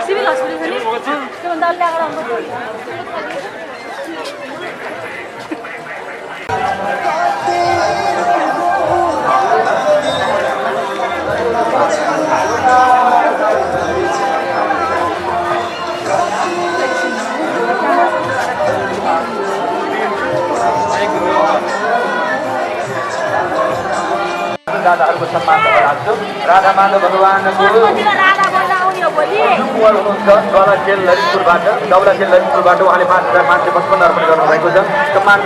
Civil hospital त्यो भन्दा ल्याएर दादाहरूको सम्मान राख्छु। राधा माधव भगवानको हुनुहुन्छ दौला खेल ललितपुरबाट उहाँले 5555 अर्पण गर्नुभएको छ। सम्मान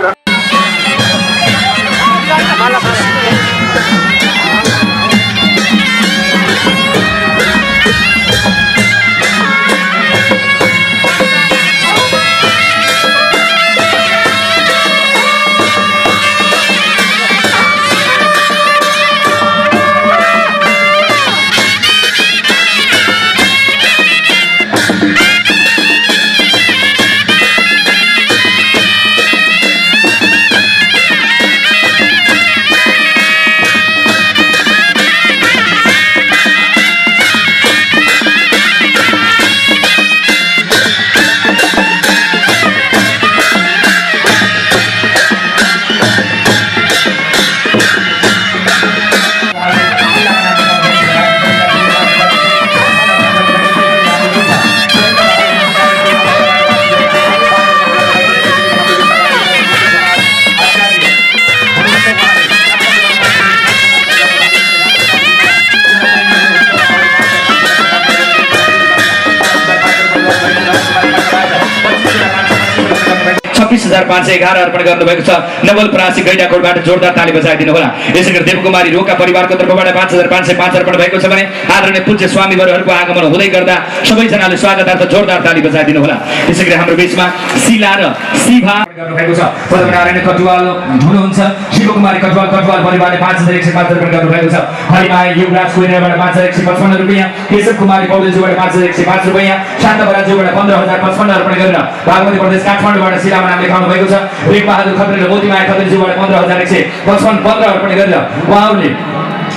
$26,511 अर्पण गर्नुभएको छ। नवलपरासी गैंडाकोटबाट जोरदार ताली बजाइदिनु होला। यसैगरी देवकुमारी रोका परिवारको तर्फबाट 5,505 अर्पण भएको छ भने आदरणीय पूज्य स्वामीवरहरूको आगमन हुँदै गर्दा सबैजनाले स्वागतार्थ जोरदार ताली बजाइदिनु होला। यसैगरी हाम्रो बीचमा शिला र शिभा गर्नुभएको छ। पद्मनारायण कटुवाल हुनुहुन्छ। शिवकुमारी कटुवाल परिवारले 5,105 अर्पण गर्नुभएको छ। हरिमाया युवराज कोइराबाट 5,155 रुपैयाँ, केशव कुमारी पौडेलज्यूबाट 5,105 रुपैयाँ, शान्तबराज्यूबाट 15,055 अर्पण गरेर बागमती प्रदेश काठमाडौँबाट शिलामा नाम लेखाउनु भएको छ। रेखबहादुर खत्री र मोतीमाया खत्रीज्यूबाट 15,155 अर्पण गरेर उहाँहरूले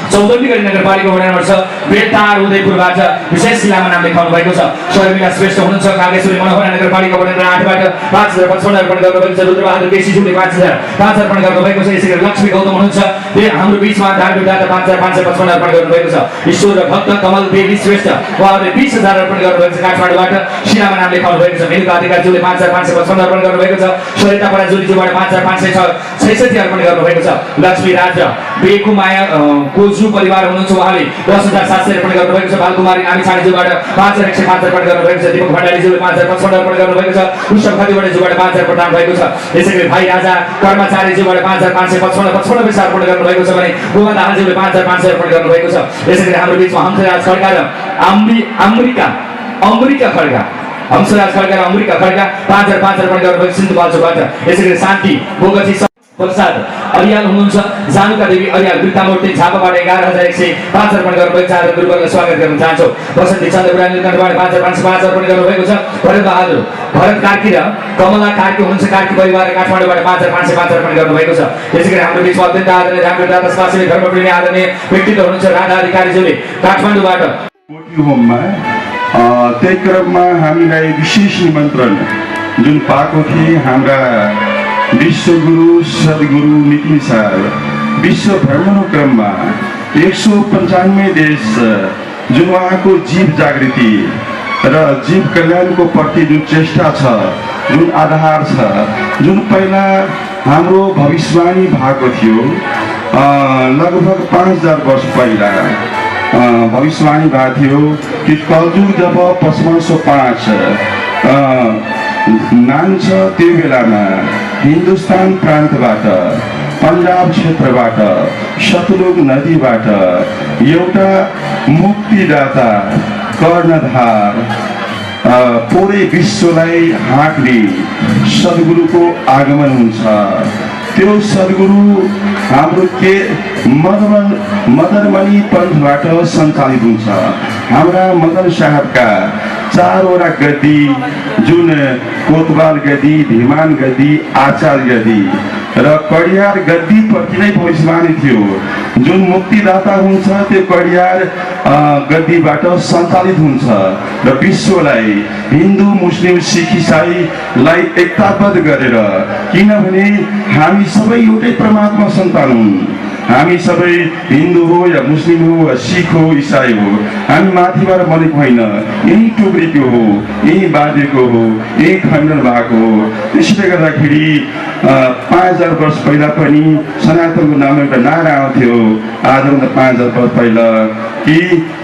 चौधरी नगरपालिका वडा नम्बर 6 बेलटार उदयपुरबाट विशेष शिलामा नाम लेखाउनु भएको छ। शर्मिला श्रेष्ठ हुनुहुन्छ। कागेश्वरी मनोहरा नगरपालिका वडा नम्बर 8 बाट 5,055 अर्पण गर्नुभएको छ। रुद्रबहादुर केसीज्यूले 5,005 अर्पण गर्नुभएको छ। यसैगरी लक्ष्मी गौतम हुनुहुन्छ। हाम्रो बीचमा धार्मिकदाता 5,555 अर्पण गर्नुभएको छ। ईश्वर र भक्त कमल देवी श्रेष्ठ उहाँहरूले 20,000 अर्पण गर्नुभएको छ। काठमाडौँबाट शिलामा नाम लेखाउनु भएको छ। मेनुका अधिकारीज्यूले 5,555 अर्पण गर्नुभएको छ। सरिता पराजुलीज्यूबाट 5,566 अर्पण गर्नुभएको छ। लक्ष्मी राज बेकुमाया कोजु परिवार हुनुहुन्छ। उहाँले 10,700 अर्पण गर्नुभएको छ। बालकुमारी नामी छानेज्यूबाट 5,105 अर्पण गर्नुभएको छ। दीपक भण्डारीज्यूले 5,055 अर्पण गर्नुभएको छ। पुष्प खतिवडेज्यूबाट 5,000 प्रदान भएको छ। यसैगरी भाइ राजा कर्मचारीज्यूबाट 5,555 पैसा अर्पण गर्नुभएको छ भने गोमा दाहालज्यूले 5,500 अर्पण गर्नुभएको छ। यसैगरी हाम्रो बीचमा हंसराज खड्का र अमृका खड्का हंसराज खड्का र अमृका खड्का 5,005 अर्पण गर्नुभएको छ। सिन्धुपाल्चोकबाट यसैगरी शान्ति बोगती प्रसाद अरियाल हुनुहुन्छ। जानुका देवी अरियाल वृत्तामूर्ति झापाबाट 11,105 अर्पण गर्नुभएको छ। गुरुवर्गलाई स्वागत गर्न चाहन्छु। बसन्ती चन्द्र बुढानील कण्ठबाट 5,505 अर्पण गर्नुभएको छ। भरत बहादुर भरत कार्की र कमला कार्की हुनुहुन्छ। कार्की परिवार काठमाडौँबाट 5,505 अर्पण गर्नुभएको छ। यसैगरी हाम्रो बीचमा अत्यन्त आदरणीय रामकृष्ण दासवासी धर्मप्रेमी आदरणीय व्यक्तित्व हुनुहुन्छ। राधा अधिकारीज्यूले काठमाडौँबाट त्यही क्रममा हामीलाई विशेष निमन्त्रण जुन पाएको थिए हाम्रा विश्वगुरु सद्गुरु नितिन सर विश्व भ्रमण क्रममा 195 देश जुन उहाँको जीव जागृति र जीव कल्याणको प्रति जुन चेष्टा छ, जुन आधार छ, जुन पहिला हाम्रो भविष्यवाणी भएको थियो लगभग 5,000 वर्ष पहिला भविष्यवाणी भएको थियो कि कलयुग जब 5505 नान्छ त्यो बेलामा हिन्दुस्तान प्रान्तबाट पन्जाब क्षेत्रबाट सतलुज नदीबाट एउटा मुक्तिदाता कर्णधार पुरै विश्वलाई हाँक्ने सद्गुरुको आगमन हुन्छ। त्यो सद्गुरु हाम्रो के मदनमणि पन्थबाट सञ्चालित हुन्छ। हाम्रा मदन साहबका 4वटा गद्दी, जुन कोतवाल गद्दी, धिमान गद्दी, आचार्य गद्दी र कडियार गद्दीप्रति नै भविष्यवाणी थियो। जुन मुक्तिदाता हुन्छ त्यो कडियार गद्दीबाट सञ्चालित हुन्छ र विश्वलाई हिन्दू, मुस्लिम, सिख, इसाईलाई एकताबद्ध गरेर, किनभने हामी सबै एउटै परमात्मा सन्तान हुन्। हामी सबै हिन्दू हो या मुस्लिम हो या सिख हो, इसाई हो, हामी माथिबाट बनेको होइन, यही टुक्रीको हो, यही बाँधेको हो, यही खण्डन भएको हो। त्यसले गर्दाखेरि 5000 वर्ष पहिला पनि सनातनको नाम एउटा नारा आउँथ्यो, आजभन्दा 5000 वर्ष पहिला, कि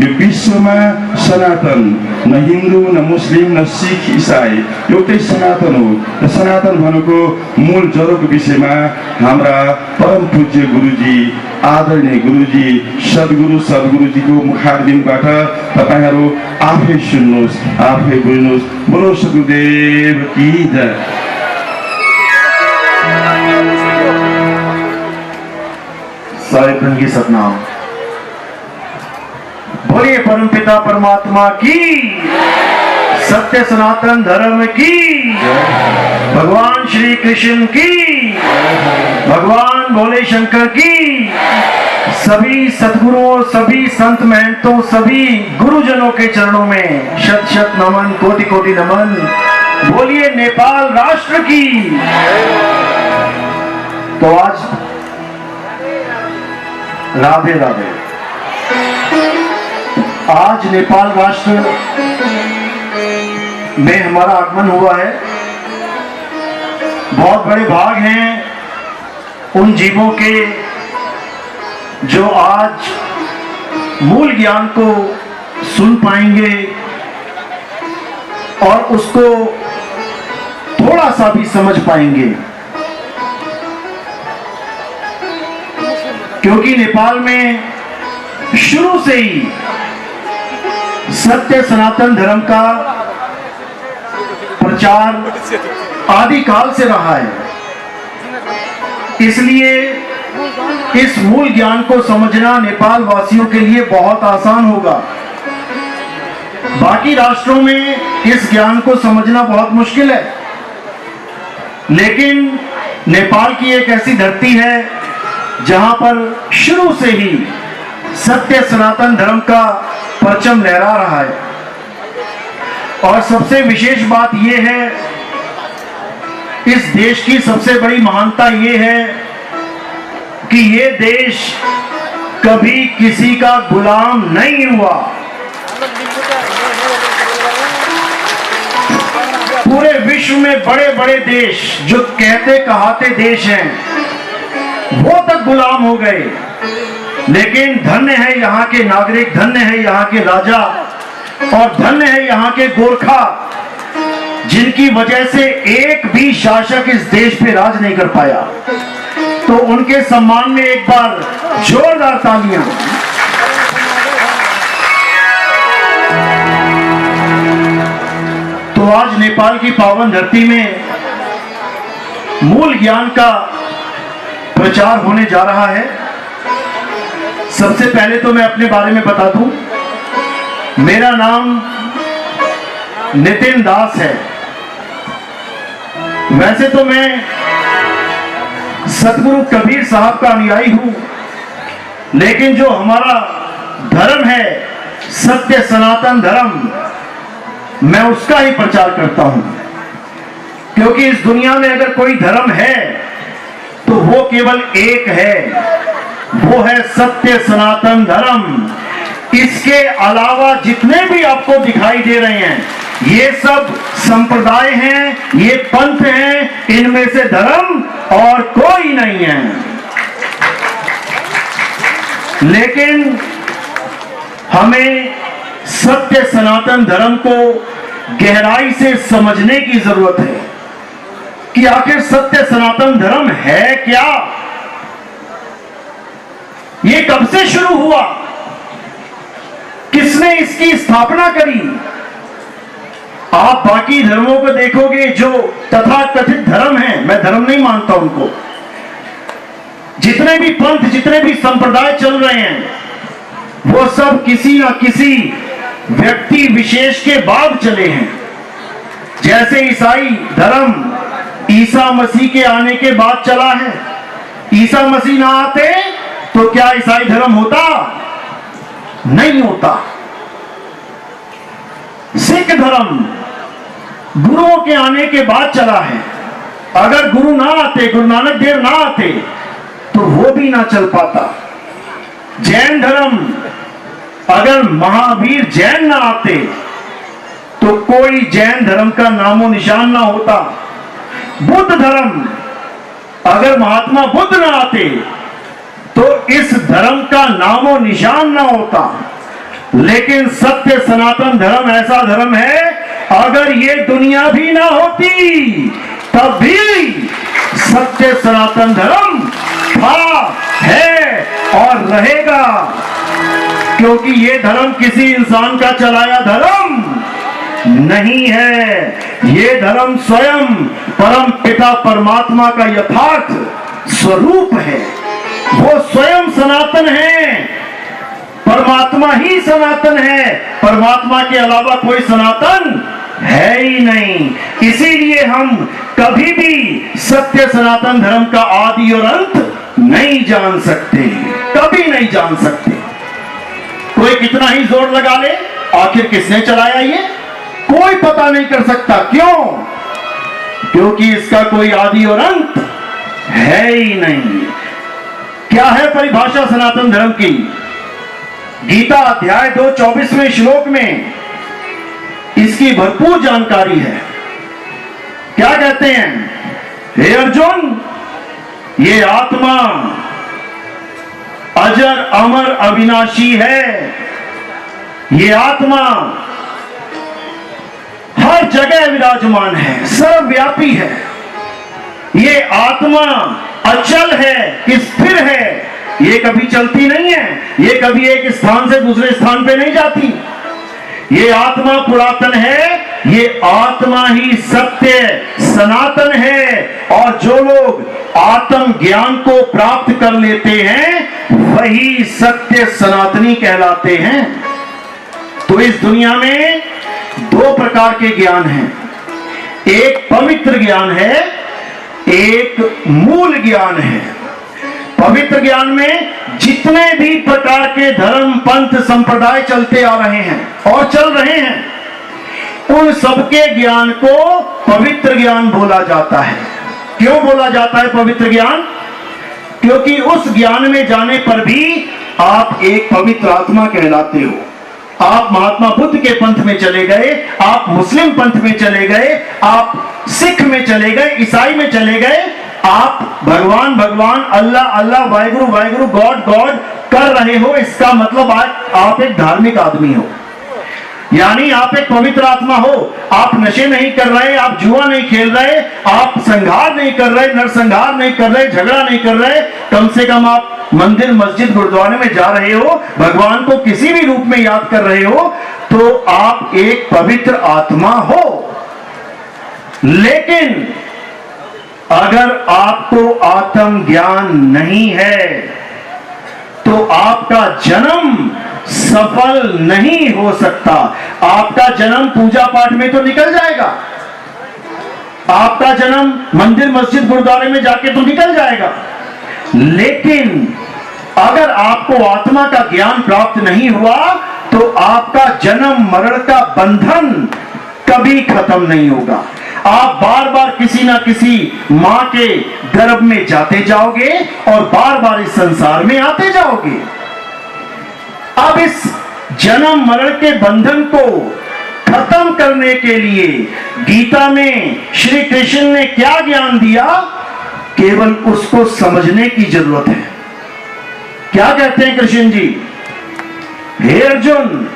यो विश्वमा सनातन, न हिन्दू, न मुस्लिम, न सिख, इसाई, एउटै सनातन हो। र सनातन भनेको मूल जरोको विषयमा हाम्रा परम पूज्य गुरुजी, आदरणीय गुरुजी, सद्गुरुजीको मुखारबिन्दबाट तपाईहरू आफै सुन्नुहोस्, आफै बुझ्नुहोस्। बोलो सद्गुरुदेव की जय। सारे की सतनाम। बोलिए परमपिता परमात्मा की, सत्य सनातन धर्म की, भगवान श्री कृष्ण की, भगवान भोले शंकर की, सभी सद्गुरुओं, सभी संत महंतों, सभी गुरुजनों के चरणों में शत शत नमन, कोटि कोटि नमन। बोलिए नेपाल राष्ट्र की। तो आज राधे राधे। आज नेपाल राष्ट्र में हमारा आगमन हुआ है। बहुत बड़े भाग हैं उन जीवों के जो आज मूल ज्ञान को सुन पाएंगे और उसको थोड़ा सा भी समझ पाएंगे, क्योंकि नेपाल में शुरू से ही सत्य सनातन धर्म का प्रचार आदिकाल से रहा है। इसलिए इस मूल ज्ञान को समझना नेपाल वासियों के लिए बहुत आसान होगा। बाकी राष्ट्रों में इस ज्ञान को समझना बहुत मुश्किल है, लेकिन नेपाल की एक ऐसी धरती है जहां पर शुरू से ही सत्य सनातन धर्म का परचम लहरा रहा है। और सबसे विशेष बात यह है, इस देश की सबसे बड़ी महानता यह है कि ये देश कभी किसी का गुलाम नहीं हुआ। पूरे विश्व में बड़े बड़े देश जो कहते कहाते देश हैं, वो तक गुलाम हो गए, लेकिन धन्य है यहाँ के नागरिक, धन्य है यहाँ के राजा और धन्य है यहाँ के गोरखा, जिनकी वजह से एक भी शासक इस देश पे राज नहीं कर पाया। तो उनके सम्मान में एक बार जोरदार तालियां। तो आज नेपाल की पावन धरती में मूल ज्ञान का प्रचार होने जा रहा है। सबसे पहले तो मैं अपने बारे में बता दूं, मेरा नाम नितिन दास है। वैसे तो मैं सतगुरु कबीर साहब का अनुयायी हूं, लेकिन जो हमारा धर्म है सत्य सनातन धर्म, मैं उसका ही प्रचार करता हूं। क्योंकि इस दुनिया में अगर कोई धर्म है तो वो केवल एक है, वो है सत्य सनातन धर्म। इसके अलावा जितने भी आपको दिखाई दे रहे हैं, ये सब संप्रदाय हैं, ये पंथ हैं, इनमें से धर्म और कोई नहीं है। लेकिन हमें सत्य सनातन धर्म को गहराई से समझने की जरूरत है कि आखिर सत्य सनातन धर्म है क्या, ये कब से शुरू हुआ, किसने इसकी स्थापना करी। आप बाकी धर्मों को देखोगे जो तथाकथित धर्म है, मैं धर्म नहीं मानता उनको, जितने भी पंथ, जितने भी संप्रदाय चल रहे हैं, वो सब किसी ना किसी व्यक्ति विशेष के बाद चले हैं। जैसे ईसाई धर्म ईसा मसीह के आने के बाद चला है। ईसा मसीह ना आते तो क्या ईसाई धर्म होता? नहीं होता। सिख धर्म गुरुओं के आने के बाद चला है। अगर गुरु ना आते, गुरु नानक देव ना आते, तो वो भी ना चल पाता। जैन धर्म, अगर महावीर जैन ना आते तो कोई जैन धर्म का नामो निशान ना होता। बुद्ध धर्म, अगर महात्मा बुद्ध ना आते तो इस धर्म का नामो निशान ना होता। लेकिन सत्य सनातन धर्म ऐसा धर्म है, अगर ये दुनिया भी ना होती तब भी सत्य सनातन धर्म था, है और रहेगा, क्योंकि ये धर्म किसी इंसान का चलाया धर्म नहीं है। ये धर्म स्वयं परम पिता परमात्मा का यथार्थ स्वरूप है। वो स्वयं सनातन है। परमात्मा ही सनातन है। परमात्मा के अलावा कोई सनातन है ही नहीं। इसीलिए हम कभी भी सत्य सनातन धर्म का आदि और अंत नहीं जान सकते, कभी नहीं जान सकते। कोई कितना ही जोर लगा ले, आखिर किसने चलाया ये कोई पता नहीं कर सकता। क्यों? क्योंकि इसका कोई आदि और अंत है ही नहीं। क्या है परिभाषा सनातन धर्म की? गीता अध्याय 2 24वें श्लोक में इसकी भरपूर जानकारी है। क्या कहते हैं? हे अर्जुन, ये आत्मा अजर अमर अविनाशी है। ये आत्मा हर जगह विराजमान है, सर्वव्यापी है। ये आत्मा अचल है, स्थिर है। ये कभी चलती नहीं है। ये कभी एक स्थान से दूसरे स्थान पे नहीं जाती। ये आत्मा पुरातन है। ये आत्मा ही सत्य सनातन है। और जो लोग आत्म ज्ञान को प्राप्त कर लेते हैं वही सत्य सनातनी कहलाते हैं। तो इस दुनिया में दो प्रकार के ज्ञान हैं। एक पवित्र ज्ञान है, एक मूल ज्ञान है। पवित्र ज्ञान में जितने भी प्रकार के धर्म पंथ संप्रदाय चलते आ रहे हैं और चल रहे हैं, उन सबके ज्ञान को पवित्र ज्ञान बोला जाता है। क्यों बोला जाता है पवित्र ज्ञान? क्योंकि उस ज्ञान में जाने पर भी आप एक पवित्र आत्मा कहलाते हो। आप महात्मा बुद्ध के पंथ में चले गए, आप मुस्लिम पंथ में चले गए, आप सिख में चले गए, ईसाई में चले गए, आप भगवान भगवान, अल्लाह अल्लाह, वाहिगुरु वाहिगुरु, गॉड गॉड कर रहे हो। इसका मतलब आप एक धार्मिक आदमी हो, यानी आप एक पवित्र आत्मा हो। आप नशे नहीं कर रहे, आप जुआ नहीं खेल रहे, आप संघार नहीं कर रहे, नरसंहार नहीं कर रहे, झगड़ा नहीं कर रहे। कम से कम आप मंदिर मस्जिद गुरुद्वारे में जा रहे हो, भगवान को किसी भी रूप में याद कर रहे हो, तो आप एक पवित्र आत्मा हो। लेकिन अगर आपको आत्म ज्ञान नहीं है तो आपका जन्म सफल नहीं हो सकता। आपका जन्म पूजा पाठ में तो निकल जाएगा, आपका जन्म मंदिर मस्जिद गुरुद्वारे में जाके तो निकल जाएगा, लेकिन अगर आपको आत्मा का ज्ञान प्राप्त नहीं हुआ तो आपका जन्म मरण का बंधन कभी खत्म नहीं होगा। आप बार बार किसी ना किसी मां के गर्भ में जाते जाओगे और बार बार इस संसार में आते जाओगे। अब इस जन्म मरण के बंधन को खत्म करने के लिए गीता में श्री कृष्ण ने क्या ज्ञान दिया? केवल उसको समझने की जरूरत है। क्या कहते हैं कृष्ण जी? हे अर्जुन,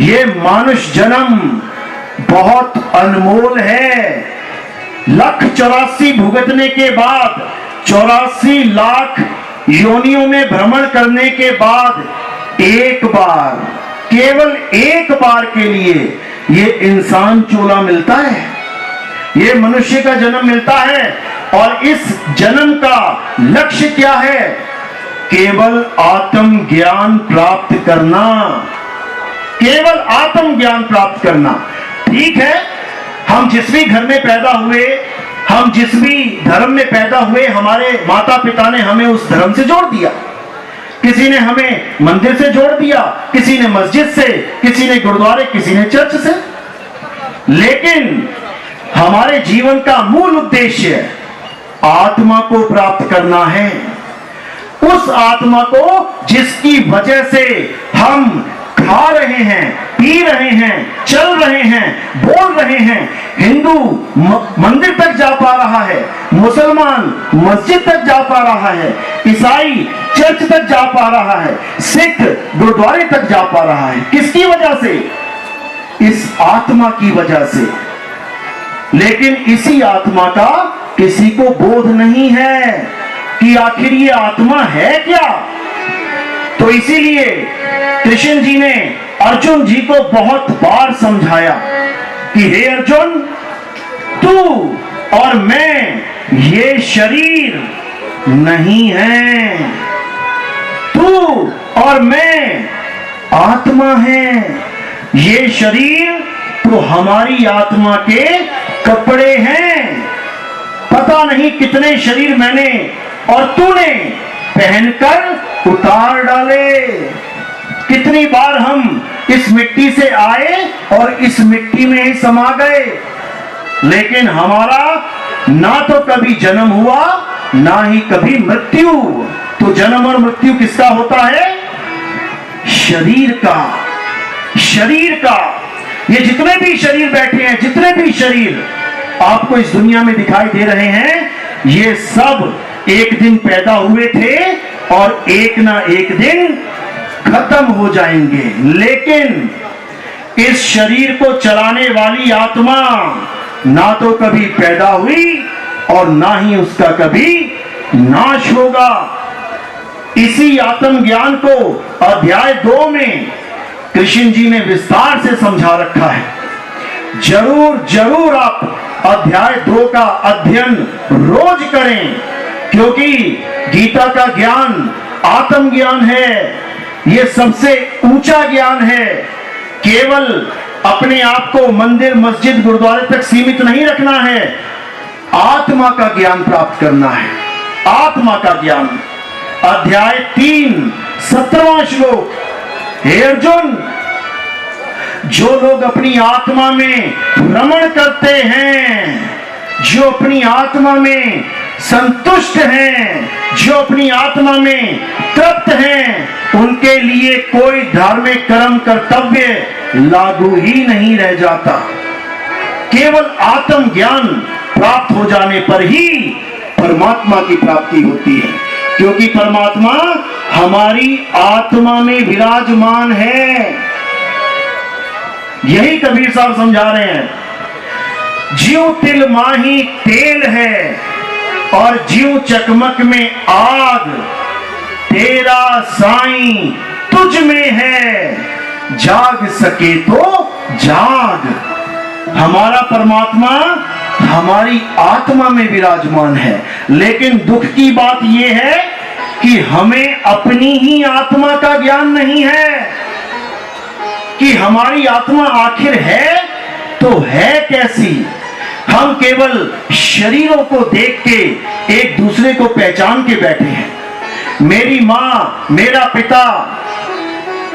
ये मानुष जन्म बहुत अनमोल है। 1,84,000 भुगतने के बाद, 84 लाख योनियों में भ्रमण करने के बाद, एक बार, केवल एक बार के लिए ये इंसान चोला मिलता है, ये मनुष्य का जन्म मिलता है। और इस जन्म का लक्ष्य क्या है? केवल आत्म ज्ञान प्राप्त करना, केवल आत्म ज्ञान प्राप्त करना। ठीक है, हम जिस भी घर में पैदा हुए, हम जिस भी धर्म में पैदा हुए, हमारे माता पिता ने हमें उस धर्म से जोड़ दिया। किसी ने हमें मंदिर से जोड़ दिया, किसी ने मस्जिद से, किसी ने गुरुद्वारे, किसी ने चर्च से। लेकिन हमारे जीवन का मूल उद्देश्य आत्मा को प्राप्त करना है। उस आत्मा को जिसकी वजह से हम खा रहे हैं, पी रहे हैं, चल रहे हैं, बोल रहे हैं। हिंदू मंदिर तक जा पा रहा है, मुसलमान मस्जिद तक जा पा रहा है, ईसाई चर्च तक जा पा रहा है, सिख गुरुद्वारे तक जा पा रहा है। किसकी वजह से? इस आत्मा की वजह से। लेकिन इसी आत्मा का किसी को बोध नहीं है कि आखिर ये आत्मा है क्या। तो इसीलिए कृष्ण जी ने अर्जुन जी को बहुत बार समझाया कि हे अर्जुन, तू और मैं ये शरीर नहीं है, तू और मैं आत्मा है। ये शरीर तो हमारी आत्मा के कपड़े हैं। पता नहीं कितने शरीर मैंने और तूने पहनकर उतार डाले। कितनी बार हम इस मिट्टी से आए और इस मिट्टी में ही समा गए। लेकिन हमारा ना तो कभी जन्म हुआ, ना ही कभी मृत्यु। तो जन्म और मृत्यु किसका होता है? शरीर का, शरीर का। ये जितने भी शरीर बैठे हैं, जितने भी शरीर आपको इस दुनिया में दिखाई दे रहे हैं, ये सब एक दिन पैदा हुए थे और एक ना एक दिन खत्म हो जाएंगे। लेकिन इस शरीर को चलाने वाली आत्मा ना तो कभी पैदा हुई और ना ही उसका कभी नाश होगा। इसी आत्म ज्ञान को अध्याय 2 में कृष्ण जी ने विस्तार से समझा रखा है। जरूर जरूर आप अध्याय 2 का अध्ययन रोज करें, क्योंकि गीता का ज्ञान आत्म ज्ञान है। यह सबसे ऊंचा ज्ञान है। केवल अपने आप को मंदिर, मस्जिद, गुरुद्वारे तक सीमित नहीं रखना है। आत्मा का ज्ञान प्राप्त करना है, आत्मा का ज्ञान। अध्याय 3 17वां श्लोक। हे अर्जुन, जो लोग अपनी आत्मा में भ्रमण करते हैं, जो अपनी आत्मा में संतुष्ट हैं, जो अपनी आत्मा में तृप्त हैं, उनके लिए कोई धार्मिक कर्म कर्तव्य लागू ही नहीं रह जाता। केवल आत्म ज्ञान प्राप्त हो जाने पर ही परमात्मा की प्राप्ति होती है, क्योंकि परमात्मा हमारी आत्मा में विराजमान है। यही कबीर साहब समझा रहे हैं। जीव तिल माही तेल है और जीव चकमक में आग, तेरा साईं तुझ में है, जाग सके तो जाग। हमारा परमात्मा हमारी आत्मा में विराजमान है। लेकिन दुख की बात यह है कि हमें अपनी ही आत्मा का ज्ञान नहीं है कि हमारी आत्मा आखिर है तो है कैसी। हम केवल शरीरों को देख के एक दूसरे को पहचान के बैठे हैं। मेरी माँ, मेरा पिता,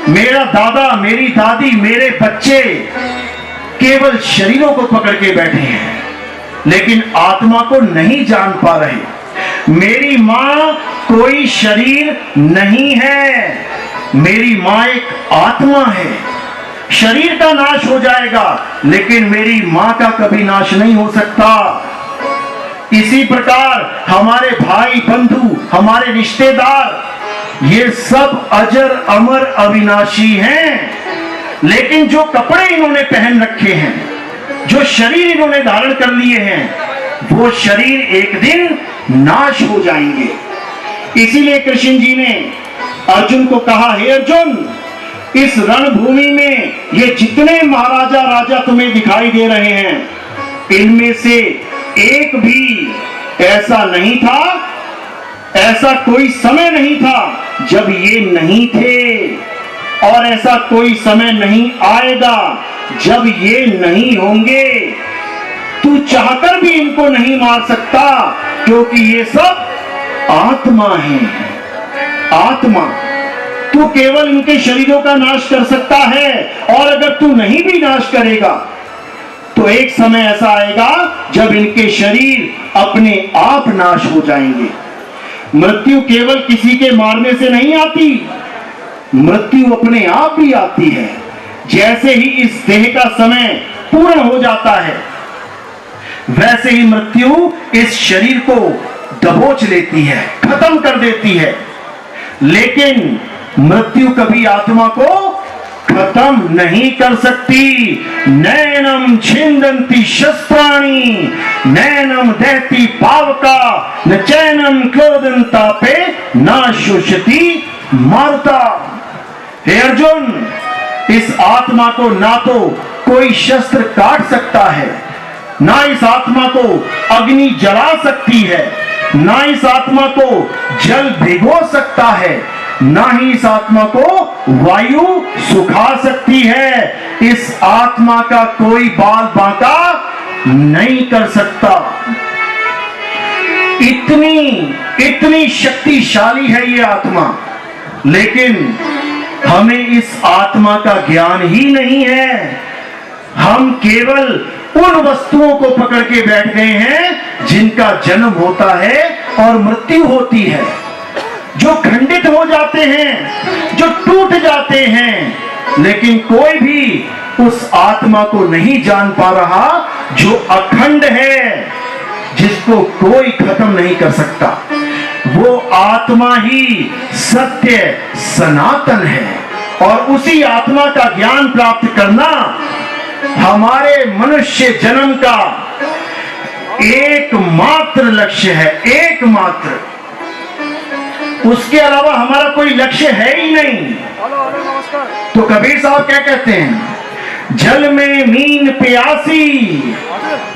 मेरा दादा, मेरी दादी, मेरे बच्चे केवल शरीरों को पकड़ के बैठे हैं, लेकिन आत्मा को नहीं जान पा रहे। मेरी माँ कोई शरीर नहीं है, मेरी माँ एक आत्मा है। शरीर का नाश हो जाएगा, लेकिन मेरी माँ का कभी नाश नहीं हो सकता। इसी प्रकार हमारे भाई बंधु, हमारे रिश्तेदार, ये सब अजर अमर अविनाशी हैं। लेकिन जो कपड़े इन्होंने पहन रखे हैं, जो शरीर इन्होंने धारण कर लिए हैं, वो शरीर एक दिन नाश हो जाएंगे। इसीलिए कृष्ण जी ने अर्जुन को कहा, हे अर्जुन, इस रणभूमि में ये जितने महाराजा राजा तुम्हें दिखाई दे रहे हैं, इनमें से एक भी ऐसा नहीं था, ऐसा कोई समय नहीं था जब ये नहीं थे, और ऐसा कोई समय नहीं आएगा जब ये नहीं होंगे। तू चाहकर भी इनको नहीं मार सकता, क्योंकि ये सब आत्मा है। आत्मा, तू केवल इनके शरीरों का नाश कर सकता है, और अगर तू नहीं भी नाश करेगा तो एक समय ऐसा आएगा जब इनके शरीर अपने आप नाश हो जाएंगे। मृत्यु केवल किसी के मारने से नहीं आती, मृत्यु अपने आप भी आती है। जैसे ही इस देह का समय पूर्ण हो जाता है, वैसे ही मृत्यु इस शरीर को दबोच लेती है, खत्म कर देती है। लेकिन मृत्यु कभी आत्मा को खत्म नहीं कर सकती। नैनम छिंदंती शस्त्राणी नैनम दहती पावका न चैनम क्रोधंता पे ना शोषती मारता। हे अर्जुन, इस आत्मा को ना तो कोई शस्त्र काट सकता है, ना इस आत्मा को अग्नि जला सकती है, ना इस आत्मा को जल भिगो सकता है, ना ही इस आत्मा को वायु सुखा सकती है। इस आत्मा का कोई बाल बांका नहीं कर सकता। इतनी शक्तिशाली है ये आत्मा, लेकिन हमें इस आत्मा का ज्ञान ही नहीं है। हम केवल उन वस्तुओं को पकड़ के बैठ गए हैं जिनका जन्म होता है और मृत्यु होती है, जो खंडित हो जाते हैं, जो टूट जाते हैं। लेकिन कोई भी उस आत्मा को नहीं जान पा रहा जो अखंड है, जिसको कोई खत्म नहीं कर सकता। वो आत्मा ही सत्य सनातन है, और उसी आत्मा का ज्ञान प्राप्त करना हमारे मनुष्य जन्म का एकमात्र लक्ष्य है, एकमात्र। उसके अलावा हमारा कोई लक्ष्य है ही नहीं। तो कबीर साहब क्या कहते हैं? जल में मीन प्यासी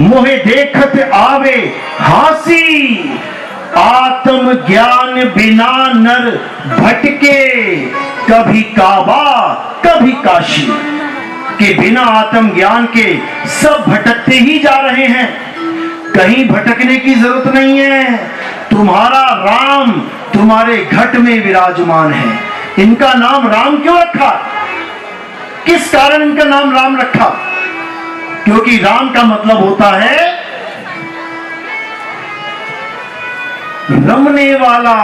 मोहे देखत आवे हासी, आत्म ज्ञान बिना नर भटके कभी काबा कभी काशी। कि बिना आत्म ज्ञान के सब भटकते ही जा रहे हैं, कहीं भटकने की जरूरत नहीं है। तुम्हारा राम तुम्हारे घट में विराजमान है। इनका नाम राम क्यों रखा? किस कारण इनका नाम राम रखा? क्योंकि राम का मतलब होता है रमने वाला,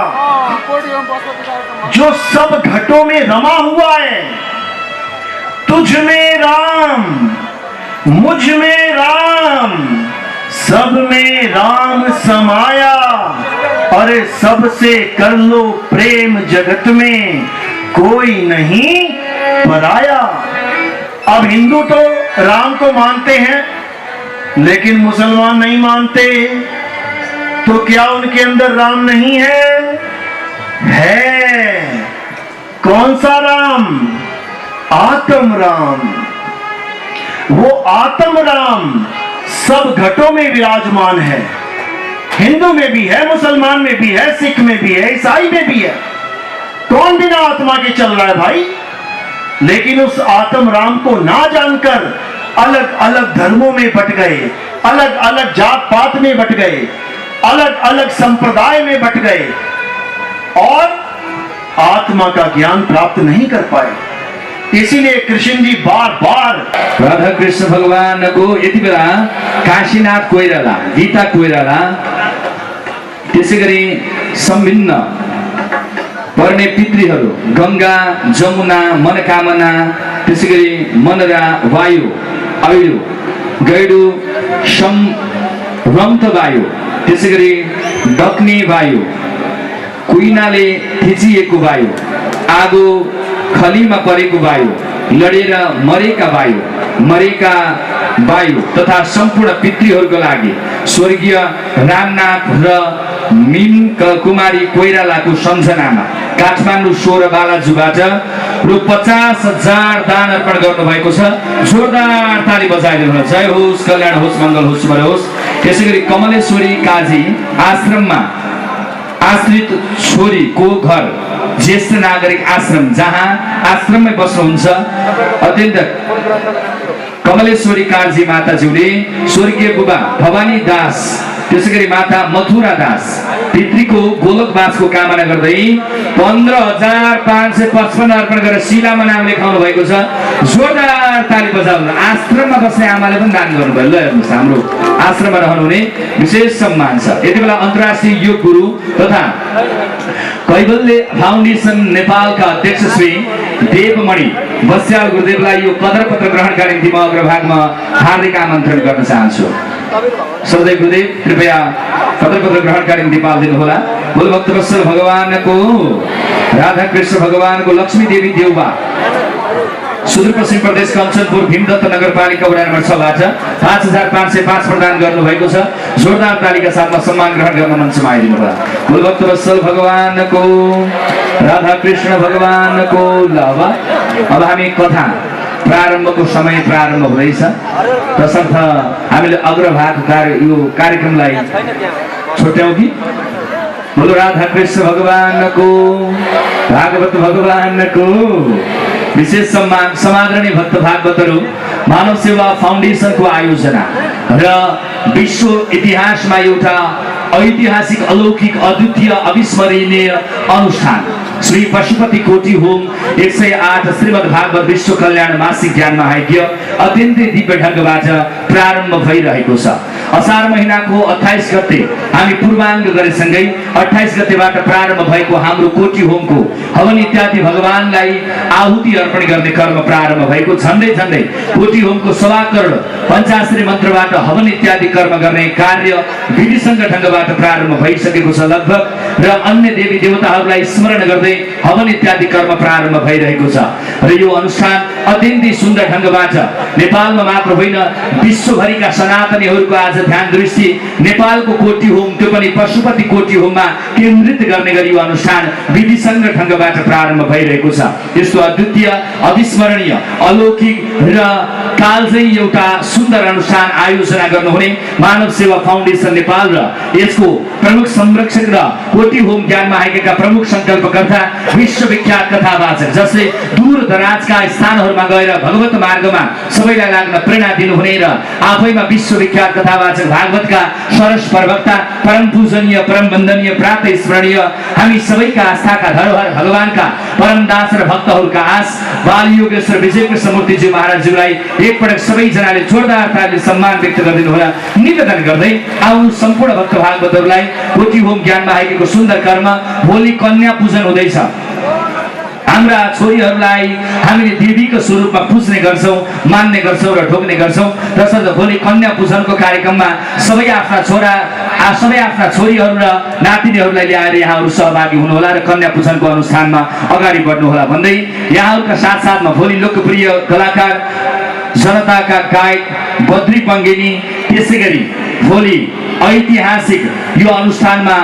जो सब घटों में रमा हुआ है। तुझ में राम, मुझ में राम, सब में राम समाया, अरे सबसे कर लो प्रेम जगत में कोई नहीं पराया। अब हिंदू तो राम को मानते हैं, लेकिन मुसलमान नहीं मानते। तो क्या उनके अंदर राम नहीं है? है। कौन सा राम? आत्म राम। वो आत्म राम सब घटों में विराजमान है। हिंदू में भी है, मुसलमान में भी है, सिख में भी है, ईसाई में भी है। कौन बिना आत्मा के चल रहा है भाई? लेकिन उस आत्म राम को ना जानकर अलग अलग धर्मों में बट गए, अलग अलग जात पात में बट गए, अलग अलग संप्रदाय में बट गए, और आत्मा का ज्ञान प्राप्त नहीं कर पाए। इसीलिए कृष्ण जी बार बार राधा कृष्ण भगवान को यति बेला काशीनाथ कोइराला, गीता कोइराला, त्यसै गरी सम्भिन्न पर्ने पितृहरू गंगा, जमुना, मनकामना, त्यसै गरी मनरा, वायु, अयु, गैडु, रम्त वायु, त्यसै गरी डक्ने वायु, कुइनाले थिचिएको वायु, आगो खलीमा परेको वायु, लडेर मरेका वायु, मरेका वायु तथा सम्पूर्ण पितृहरूको लागि स्वर्गीय रामनाथ र मिम कुमारी कोइरालाको सम्झनामा काठमाडौँ 16 बालाजुबाट रु 50,000 दान अर्पण गर्नुभएको छ। जोरदार ताली बजाइदिनु होला। जय होस्, कल्याण होस्, मङ्गल होस्, शुभ होस्। त्यसैगरी कमलेश्वरी काजी आश्रममा आश्रित छोरीको घर ज्येष्ठ नागरिक आश्रम, जहाँ आश्रममै बस्नुहुन्छ अत्यन्त कमलेश्वरी काजी माताज्यूले स्वर्गीय बुबा भवानी दास, त्यसैगरी माता मथुरा दास पितृको गोलकवासको कामना गर्दै 15,555 अर्पण गरेर शिलामा नाम लेखाउनु भएको छ। जोरदार ताली बजाउनु। आश्रममा बस्ने आमाले पनि दान गर्नुभयो। ल हेर्नुहोस्, हाम्रो आश्रममा रहनुहुने विशेष सम्मान छ। यति बेला अन्तर्राष्ट्रिय योग गुरु तथा कैवल्य फाउन्डेसन नेपालका अध्यक्ष श्री देवमणि बस्याल गुरुदेवलाई यो कदर पत्र ग्रहणका निम्ति म अग्रभागमा हार्दिक आमन्त्रण गर्न चाहन्छु। सदै गुरुदेव कृपया कदर पत्र ग्रहणका निम्ति पाल्दिनु होला। बोल भक्तवत्सल भगवानको, राधा कृष्ण भगवानको, लक्ष्मी देवी देउबा सुदूरपश्चिम प्रदेश कञ्चनपुर भीमदत्त नगरपालिका वडा नम्बर 6 बाट 5,505 प्रदान गर्नुभएको छ। जोरदार तालिका साथमा सम्मान ग्रहण गर्न मञ्चमा आइदिनु होला। बोल भक्तवत्सल भगवानको, राधा कृष्ण भगवानको। ल अब हामी कथा प्रारम्भको समय प्रारम्भ हुँदैछ। तसर्थ हामीले अग्रभाग यो कार्यक्रमलाई छुट्याउँ कि? बोलो राधा कृष्ण भगवानको, भागवत भगवानको। विशेष सम्मान समादरणीय भक्त भागवतहरू, मानव सेवा फाउन्डेसनको आयोजना र विश्व इतिहासमा एउटा ऐतिहासिक, अलौकिक, अद्वितीय, अविस्मरणीय अनुष्ठान श्री पशुपति कोटी होम 108 श्रीमद् भागवत विश्व कल्याण मासिक ज्ञान महायज्ञ अत्यन्तै दिव्य ढङ्गबाट प्रारम्भ भइरहेको छ। असार महिनाको 28 गते हामी पूर्वाङ्ग गरेसँगै 28 गतेबाट प्रारम्भ भएको हाम्रो कोटी होमको हवन इत्यादि भगवानलाई आहुति अर्पण गर्ने कर्म प्रारम्भ भएको। झन्डै झन्डै कोटी होमको 1.25 करोड पञ्चाश्री मन्त्रबाट हवन इत्यादि कर्म गर्ने कार्य विधिसँग ढङ्गबाट प्रारम्भ भइसकेको छ लगभग। र अन्य देवी देवताहरूलाई स्मरण गर्दै हवन इत्यादि कर्म प्रारम्भ भइरहेको छ। र यो अनुष्ठान अत्यन्तै सुन्दर ढङ्गबाट नेपालमा मात्र होइन, विश्वभरिका सनातनीहरूको आज ध्यान दृष्टि नेपालको कोटी होम, त्यो पनि पशुपति कोटी होममा केन्द्रित गर्ने गरी यो अनुष्ठान विधिसँग ढङ्गबाट प्रारम्भ भइरहेको छ। यस्तो अद्वितीय, अविस्मरणीय, अलौकिक र कालजयी एउटा सुन्दर अनुष्ठान आयोजना गर्नुहुने मानव सेवा फाउन्डेसन नेपाल र यसको प्रमुख संरक्षक र कोटी होम ज्ञान महायज्ञका प्रमुख संकल्पकर्ता विश्वविख्यात कथावाचक, जसले दूर दराजका स्थानहरूमा गएर भगवत मार्गमा सबैलाई लाग्न प्रेरणा दिनुहुने र आफैमा विश्वविख्यात कथावाचक भागवतका सरस प्रवक्ता, परम पूजनीय, परम वन्दनीय, प्रातः स्मरणीय, हामी सबैका आस्थाका धरोहर भगवानका परम दास र भक्तहरूका आस बाल योगेश्वर विजयकृष्ण मूर्तिजी महाराजज्यूलाई एकपटक सबैजनाले जोरदार तालीले सम्मान व्यक्त गरिदिनु होला। निवेदन गर्दै आउनु सम्पूर्ण भक्त भागवतहरूलाई कोटी होम ज्ञान महायज्ञको सुन्दर कर्म भोलि कन्या पूजन हुँदैछ। हाम्रा छोरीहरूलाई हामीले देवीको स्वरूपमा पुज्ने गर्छौँ, मान्ने गर्छौँ र ढोग्ने गर्छौँ। तसर्थ भोलि कन्या पूजनको कार्यक्रममा सबै आफ्ना छोरीहरू र नातिनीहरूलाई ल्याएर यहाँहरू सहभागी हुनुहोला र कन्या पूजनको अनुष्ठानमा अगाडि बढ्नुहोला भन्दै यहाँहरूका साथसाथमा भोलि लोकप्रिय कलाकार, जनताका गायक बद्री पङ्गेनी, त्यसै गरी भोलि ऐतिहासिक यो अनुष्ठानमा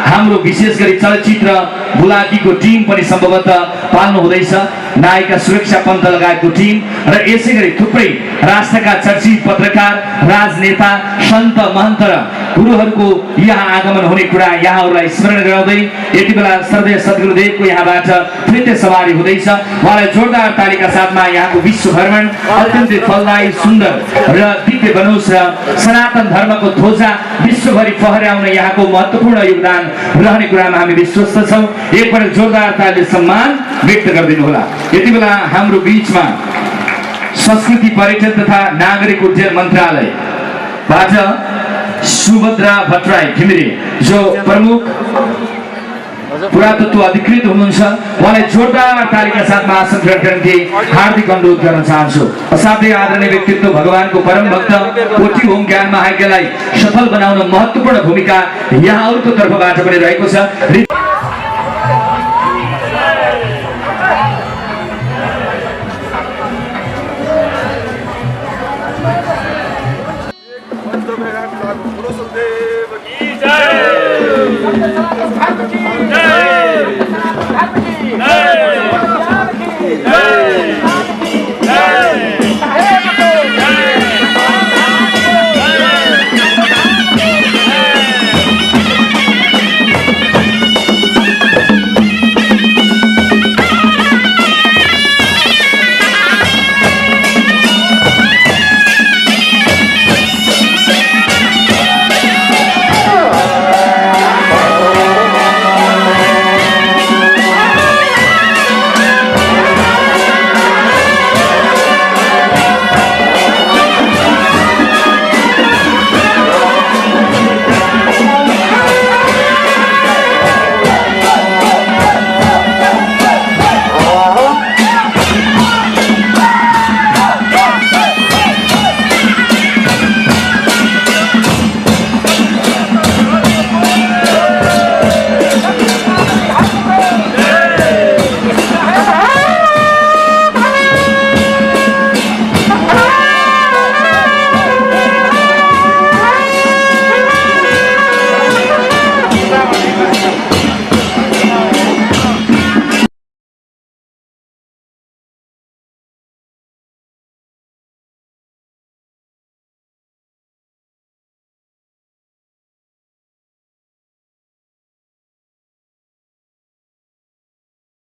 हाम्रो विशेष गरी चलचित्र बुलाकीको टिम पनि सम्भवतः पाल्नु हुँदैछ। नायिका सुरक्षा पन्त लगायतको टिम र यसै गरी थुप्रै राष्ट्रका चर्चित पत्रकार, राजनेता, सन्त, महन्त र गुरुहरूको यहाँ आगमन हुने कुरा यहाँहरूलाई स्मरण गराउँदै यति बेला श्रद्धेय सद्गुरुदेवको यहाँबाट नृत्य सवारी हुँदैछ। उहाँलाई जोरदार तालिका साथमा यहाँको विश्व भ्रमण अत्यन्तै फलदायी, सुन्दर र दिव्य बनोस् र सनातन धर्मको ध्वजा विश्वभरि फहराउने यहाँको महत्त्वपूर्ण योगदान रहने कुरामा हामी विश्वस्त छौँ। एकपटक जोरदार तालीले सम्मान व्यक्त गरिदिनु होला। यति बेला हाम्रो बीचमा संस्कृति, पर्यटन तथा नागरिक उड्डयन मन्त्रालयबाट सुभद्रा भट्टराई घिमिरे जो प्रमुख पुरातत्व अधिकृत हुनुहुन्छ, उहाँलाई जोरदार तालिका साथमा आसन ग्रहण गर्ने हार्दिक अनुरोध गर्न चाहन्छु। असाध्यै आदरणीय व्यक्तित्व, भगवानको परम भक्त, कोटी होम ज्ञान महायज्ञलाई सफल बनाउन महत्त्वपूर्ण भूमिका यहाँहरूको तर्फबाट पनि रहेको छ। सनातन